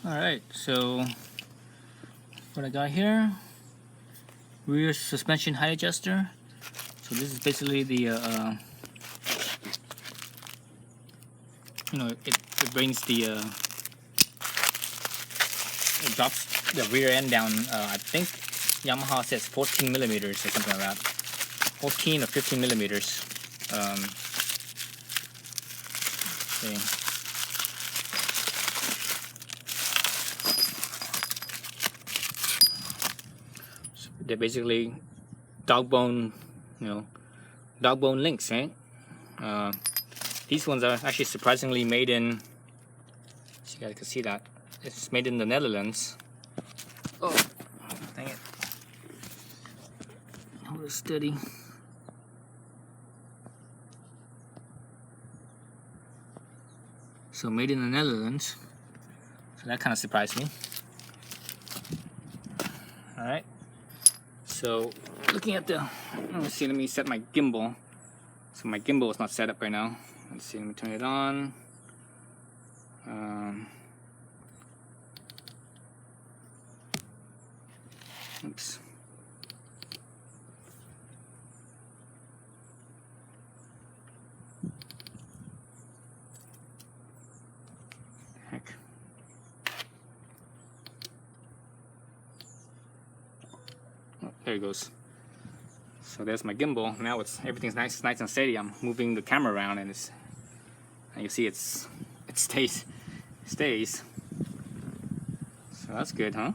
Alright, so what I got here, rear suspension height adjuster. So this is basically the it brings the it drops the rear end down. I think Yamaha says 14 millimeters or something like that, 14 or 15 millimeters. See. So they're basically dog bone links, right? These ones are actually surprisingly made in, so you guys can see that it's made in the Netherlands. Oh, dang it! Hold it steady. So made in the Netherlands. So that kind of surprised me. All right. So looking at the, let's see. Let me set my gimbal. So my gimbal is not set up right now. Let's see. Let me turn it on. Oops. Heck. Oh, there it goes. So there's my gimbal. Now everything's nice and steady. I'm moving the camera around, and you see it stays. So that's good, huh?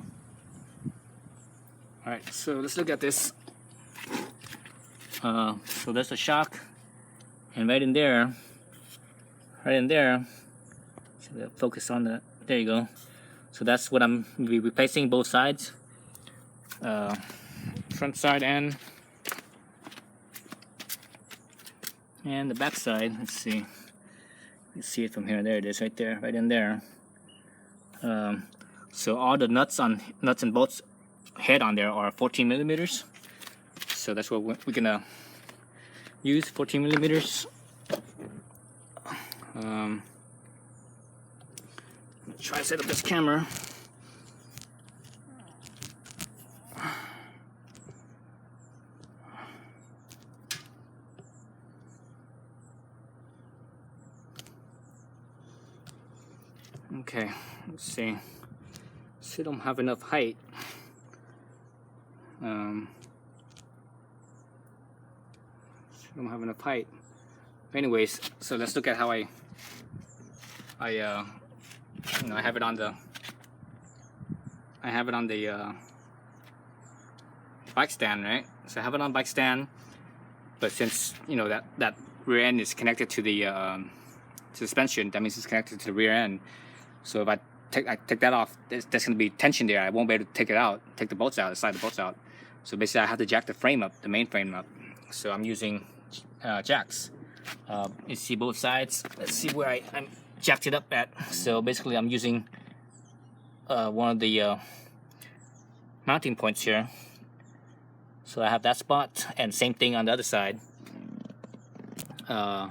All right. So let's look at this. So there's the shock, and right in there. So focus on the. There you go. So that's what I'm be replacing, both sides, front side and the back side. Let's see. You see it from here. There it is, right there, right in there. So all the nuts and bolts head on there are 14 millimeters. So that's what we're gonna use, 14 millimeters. Try to set up this camera. Okay, let's see. Still don't have enough height. Still don't have enough height. Anyways, so let's look at how I have it on the bike stand, right? So I have it on bike stand, but since that rear end is connected to the suspension, that means it's connected to the rear end. So if I take that off, there's going to be tension there. I won't be able to take it out, take the bolts out, slide the bolts out. So basically I have to jack the frame up, the main frame up. So I'm using jacks. You see both sides. Let's see where I'm jacked it up at. So basically I'm using one of the mounting points here. So I have that spot, and same thing on the other side. So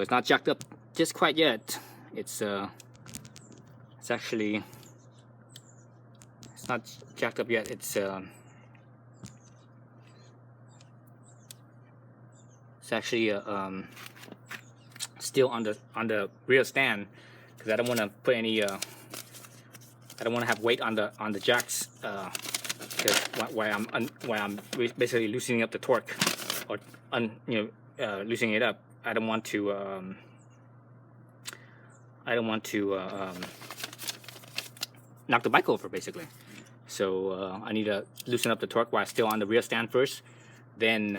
it's not jacked up just quite yet. It's not jacked up yet. It's actually still on the rear stand, because I don't want to put any I don't want to have weight on the jacks, because where I'm basically loosening up the torque, or loosening it up. I don't want to knock the bike over, basically. So I need to loosen up the torque while still on the rear stand first, then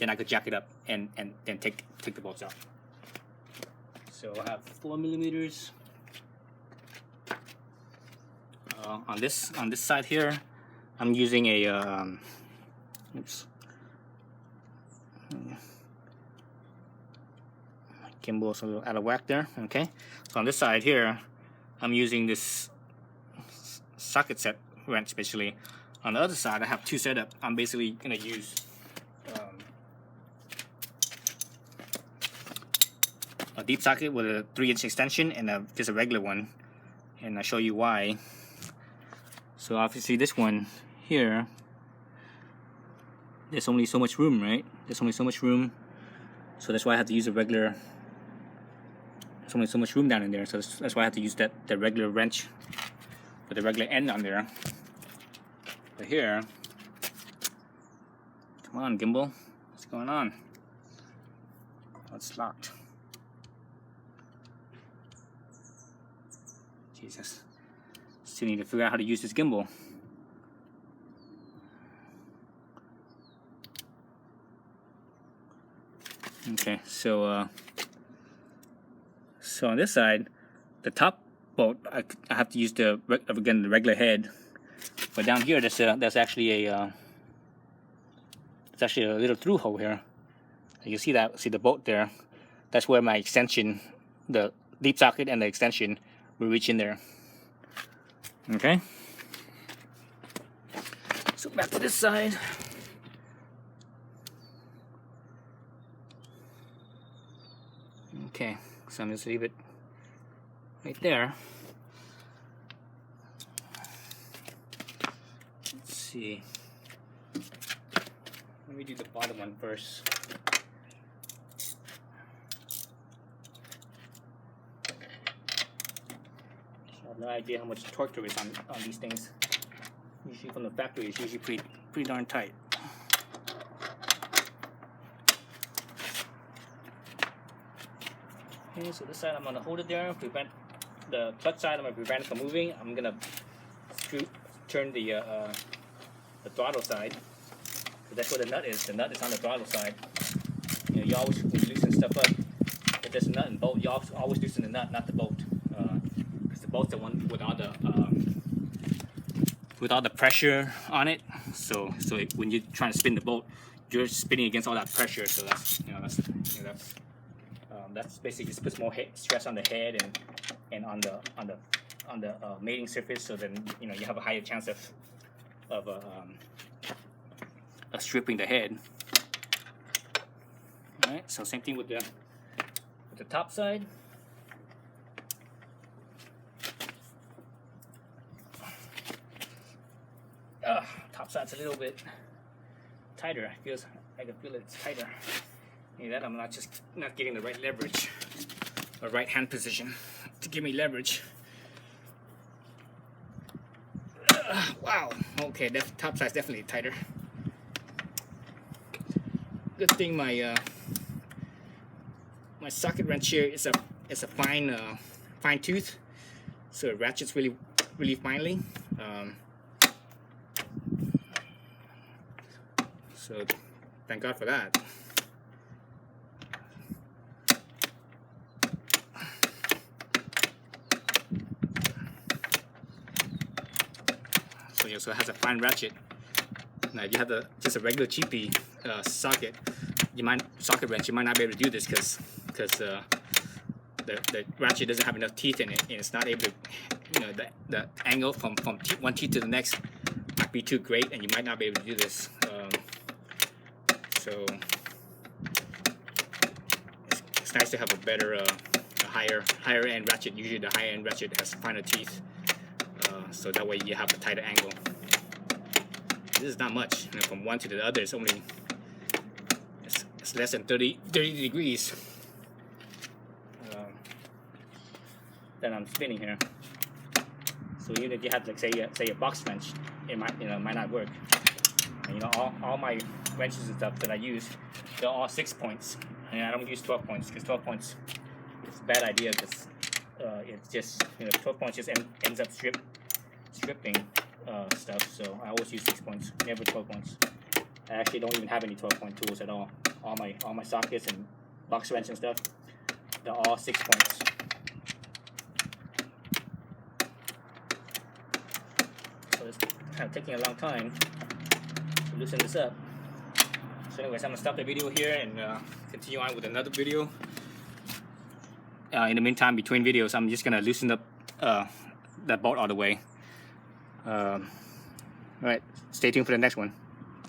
I could jack it up and then take the bolts out. So I have 4 millimeters on this side here. I'm using a oops. My gimbal is a little out of whack there. Okay, so on this side here, I'm using this socket set wrench basically. On the other side, I have two set up. I'm basically gonna use a deep socket with a 3-inch extension and just a regular one, and I'll show you why. So obviously this one here, there's only so much room, right? There's only so much room, so that's why I have to use a regular. There's only so much room down in there, so that's why I have to use the regular wrench with the regular end on there. But here, come on, gimbal, what's going on? Oh, it's locked. Jesus, still need to figure out how to use this gimbal. Okay, so on this side, the top bolt, I have to use the regular head. But down here, there's actually a little through hole here. You see the bolt there? That's where my extension, the deep socket and the extension, will reach in there. Okay. So back to this side. Okay, so I'm just leave it right there. Let's see. Let me do the bottom one first. I have no idea how much torque there is on these things. Usually from the factory, it's usually pretty darn tight. Okay, so this side I'm gonna hold it there, prevent the clutch side. I'm gonna prevent it from moving. I'm gonna turn the throttle side. So that's where the nut is. The nut is on the throttle side. You know, you always, when you loosen stuff up, if there's a nut and bolt, you always loosen the nut, not the bolt, because the bolt's the one with all the pressure on it. So when you're trying to spin the bolt, you're spinning against all that pressure. So that's basically just puts more stress on the head and on the mating surface. So then you have a higher chance of stripping the head. All right. So same thing with the top side. Top side's a little bit tighter. I can feel it's tighter. That I'm not getting the right leverage or right hand position to give me leverage. Wow. Okay, that top side's definitely tighter. Good thing my socket wrench here is a fine tooth, so it ratchets really finely. So thank God for that. So it has a fine ratchet. Now if you have just a regular cheapy socket wrench, you might not be able to do this because the ratchet doesn't have enough teeth in it, and it's not able to, the angle from one teeth to the next might be too great, and you might not be able to do this. So it's nice to have a better, a higher end ratchet. Usually the higher end ratchet has finer teeth, so that way you have a tighter angle. This is not much. From one to the other, it's less than 30 degrees. That I'm spinning here. So even if you have, like, say a box wrench, it might not work. And all my wrenches and stuff that I use, they're all 6 points, and I don't use 12 points because 12 points is a bad idea because it's just 12 points just ends up stripping stuff. So I always use 6 points, never 12 points. I actually don't even have any 12-point tools at all. All my sockets and box wrench and stuff, they're all 6 points. So it's kind of taking a long time to loosen this up. So anyways, I'm gonna stop the video here and continue on with another video. In the meantime, between videos, I'm just gonna loosen up that bolt all the way. Alright, stay tuned for the next one.